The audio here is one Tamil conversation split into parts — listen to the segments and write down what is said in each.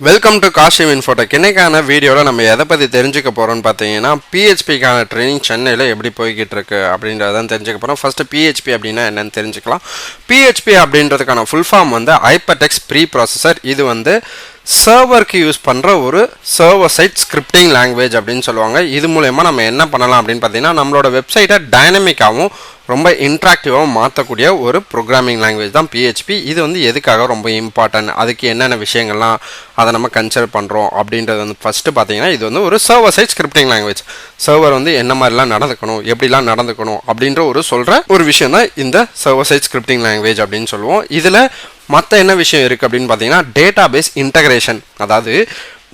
Welcome to காஷிம் Infotech. இன்னைக்கான வீடியோவில் நம்ம எதை பற்றி தெரிஞ்சுக்க போகிறோம்னு பார்த்தீங்கன்னா பிஹெச்பிக்கான ட்ரைனிங் சென்னையில் எப்படி போய்கிட்டு இருக்கு அப்படின்றதான் தெரிஞ்சுக்க போகிறோம். ஃபஸ்ட்டு பிஹெச்பி அப்படின்னா என்னன்னு தெரிஞ்சுக்கலாம். பிஹெச்பி அப்படின்றதுக்கான ஃபுல் ஃபார்ம் வந்து ஹைப்பர்டெக்ஸ்ட் ப்ரீ ப்ராசஸர். இது வந்து சர்வருக்கு யூஸ் பண்ணுற ஒரு சர்வர் சைட் ஸ்கிரிப்டிங் லாங்குவேஜ் அப்படின்னு சொல்லுவாங்க. இது மூலயமா நம்ம என்ன பண்ணலாம் அப்படின்னு பார்த்தீங்கன்னா நம்மளோட வெப்சைட்டை டைனமிக்காகவும் ரொம்ப இன்ட்ராக்டிவாகவும் மாற்றக்கூடிய ஒரு ப்ரோக்ராமிங் லாங்குவேஜ் தான் பிஹெச்பி. இது வந்து எதுக்காக ரொம்ப இம்பார்ட்டன்ட், அதுக்கு என்னென்ன விஷயங்கள்லாம் அதை நம்ம கன்சிடர் பண்ணுறோம் அப்படின்றது வந்து ஃபஸ்ட்டு பார்த்தீங்கன்னா இது வந்து ஒரு server side scripting language. Server வந்து என்ன மாதிரிலாம் நடந்துக்கணும், எப்படிலாம் நடந்துக்கணும் அப்படின்ற சொல்கிற ஒரு விஷயம் தான் இந்த சர்வர் சைட் ஸ்கிரிப்டிங் லாங்குவேஜ் அப்படின்னு சொல்லுவோம். இதில் மற்ற என்ன விஷயம் இருக்குது அப்படின்னு பார்த்தீங்கன்னா டேட்டாபேஸ் இன்டகிரேஷன். அதாவது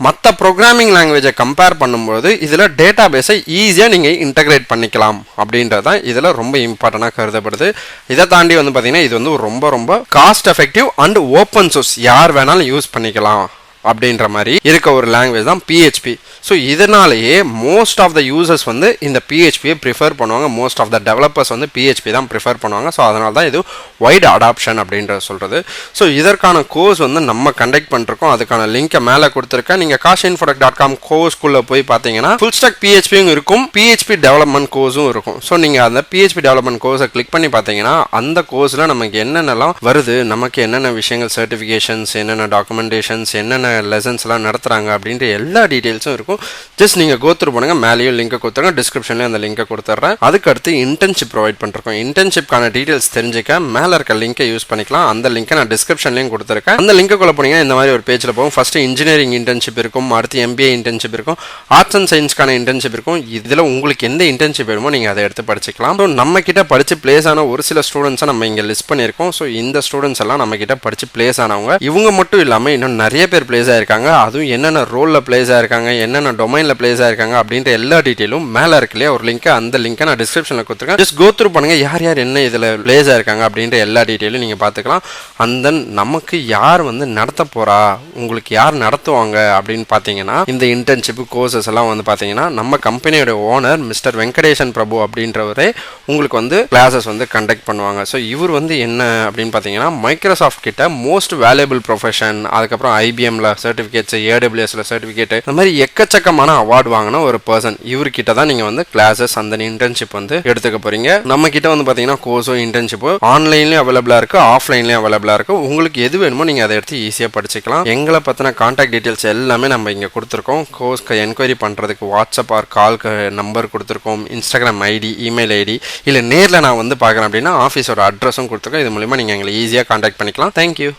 மற்ற ப்ரோக்ராமிங் லாங்குவேஜை கம்பேர் பண்ணும்போது இதில் டேட்டாபேஸை ஈஸியாக நீங்கள் இன்டகிரேட் பண்ணிக்கலாம் அப்படின்றது தான் இதில் ரொம்ப இம்பார்ட்டண்டாக கருதப்படுது. இதை தாண்டி வந்து பார்த்தீங்கன்னா இது வந்து ரொம்ப cost effective and open source, யார் வேணாலும் யூஸ் பண்ணிக்கலாம் அப்படின்ற மாதிரி இருக்க ஒரு லாங்குவேஜ் தான் பிஹெச்பி. ஸோ இதனாலேயே மோஸ்ட் ஆஃப் த யூசர்ஸ் வந்து இந்த பிஹெச்பியை ப்ரிஃபர் பண்ணுவாங்க. மோஸ்ட் ஆஃப் த டெவலப்பர்ஸ் வந்து பிஹெச்பி தான் ப்ரிஃபர் பண்ணுவாங்க. ஸோ அதனால தான் இது வைட் அடாப்ஷன் அப்படின்றத சொல்கிறது. ஸோ இதற்கான கோர்ஸ் வந்து நம்ம கண்டக்ட் பண்ணிருக்கோம். அதுக்கான லிங்கை மேலே கொடுத்துருக்கேன். நீங்கள் kashinfotech.com கோர்ஸ்குள்ளே போய் பார்த்தீங்கன்னா ஃபுல் ஸ்டாக் பிஹெச்பியும் இருக்கும், பிஹெச்பி டெவலப்மெண்ட் கோர்ஸும் இருக்கும். ஸோ நீங்கள் அந்த பிஹெச்பி டெவலப்மெண்ட் கோர்ஸை கிளிக் பண்ணி பார்த்தீங்கன்னா அந்த கோர்ஸில் நமக்கு என்னென்னலாம் வருது, நமக்கு என்னென்ன விஷயங்கள், சர்டிஃபிகேஷன்ஸ், என்னென்ன டாக்குமெண்டேஷன்ஸ், என்னென்ன லெசன்ஸ்லாம் நடத்துகிறாங்க அப்படின்ற எல்லா டீட்டெயில்ஸும் இருக்கும். ஜஸ்ட் நீங்கள் கோத்ரூ பண்ணுங்கள். மேலேயும் லிங்கை கொடுத்துருங்க, டிஸ்கிரிப்ஷன்லேயும் அந்த லிங்கை கொடுத்துட்றேன். அதுக்கடுத்து இன்டர்ன்ஷிப் ப்ரொவைட் பண்ணிருக்கோம். இன்டர்ன்ஷிப்கான டீட்டெயில்ஸ் தெரிஞ்சுக்க மேலே இருக்க லிங்கை யூஸ் பண்ணிக்கலாம். அந்த லிங்கை நான் டிஸ்கிரிப்ஷன்லேயும் கொடுத்துருக்கேன். அந்த லிங்க்குள்ளே போனீங்கன்னா இந்த மாதிரி ஒரு பேஜில் போகும். ஃபஸ்ட்டு இன்ஜினியரிங் இன்டர்ன்ஷிப் இருக்கும், அடுத்து எம்பிஏ இன்டர்ன்ஷிப் இருக்கும், ஆர்ட்ஸ் அண்ட் சயின்ஸ்க்கான இன்டர்ன்ஷிப் இருக்கும். இதில் உங்களுக்கு எந்த இன்டர்ன்ஷிப் வேணுமோ நீங்கள் அதை எடுத்து படிச்சுக்கலாம். ஸோ நம்ம கிட்ட படித்து பிளேஸ் ஆன ஒரு சில ஸ்டூடெண்ட்ஸை நம்ம இங்கே லிஸ்ட் பண்ணியிருக்கோம். ஸோ இந்த ஸ்டூடெண்ட்ஸ் எல்லாம் நம்ம கிட்ட படித்து பிளேஸ் ஆனவங்க. இவங்க மட்டும் இல்லாமல் இன்னும் நிறைய பேர் பிளேஸ் ஆயிருக்காங்க. அதுவும் என்னென்ன ரோலில் பிளேஸ் ஆயிருக்காங்க, என்னென்ன டொமைனில் பிளேஸ் ஆயிருக்காங்க அப்படின்ற எல்லா டீட்டெயிலும் மேலே இருக்கு இல்லையா ஒரு லிங்க், அந்த லிங்கை நான் டிஸ்கிரிப்ஷனில் கொடுத்துருக்கேன். ஜஸ்ட் கோ த்ரூ பண்ணுங்க, யார் யார் என்ன இதில் பிளேஸ் ஆயிருக்காங்க அப்படின்ற எல்லா டீட்டெயிலும் நீங்கள் பார்த்துக்கலாம். அண்ட் தென் நமக்கு யார் வந்து நடத்த போறா, உங்களுக்கு யார் நடத்துவாங்க அப்படின்னு பார்த்தீங்கன்னா இந்த இன்டர்ன்ஷிப் கோர்சஸ் எல்லாம் வந்து பார்த்தீங்கன்னா நம்ம கம்பெனியோட ஓனர் மிஸ்டர் வெங்கடேசன் பிரபு அப்படின்றவரே உங்களுக்கு வந்து கிளாஸஸ் வந்து கண்டக்ட் பண்ணுவாங்க. ஸோ இவர் வந்து என்ன அப்படின்னு பார்த்தீங்கன்னா மைக்ரோசாஃப்ட் கிட்ட மோஸ்ட் வேல்யூபிள் ப்ரொஃபஷன், அதுக்கப்புறம் ஐபிஎம்ல சர்டிஃபிகேட்ஸ், ஏடபிள்யூஎஸ்ல சர்டிஃபிகேட், இந்த மாதிரி எக்கச்சக்கமான அவார்டு வாங்கின ஒரு பர்சன். இவர்கிட்ட தான் நீங்கள் வந்து கிளாஸஸ் அந்த இன்டர்ன்ஷிப் வந்து எடுத்துக்க போறீங்க. நம்ம கிட்ட வந்து பார்த்தீங்கன்னா கோர்ஸோ இன்டர்ன்ஷிப்போ ஆன்லைன்லேயும் அவைலபிளாக இருக்கு, ஆஃப்லைன்லேயும் அவைலபிளாக இருக்கு. உங்களுக்கு எது வேணுமோ நீங்கள் அதை எடுத்து ஈஸியாக படிச்சுக்கலாம். எங்களை பற்றின கான்டாக்ட் டீட்டெயில்ஸ் எல்லாமே நம்ம இங்கே கொடுத்துருக்கோம். கோர்ஸ்க்கு என்கொயரி பண்ணுறதுக்கு வாட்ஸ்அப் ஆர் கால்க்கு நம்பர் கொடுத்துருக்கோம், இன்ஸ்டாகிராம் ஐடி, இமெயில் ஐடி, இல்லை நேரில் நான் வந்து பார்க்குறேன் அப்படின்னா ஆஃபீஸோட அட்ரஸும் கொடுத்துருக்கோம். இது மூலிமா நீங்கள் எங்களை ஈஸியாக கான்டாக்ட் பண்ணிக்கலாம். தேங்க்யூ.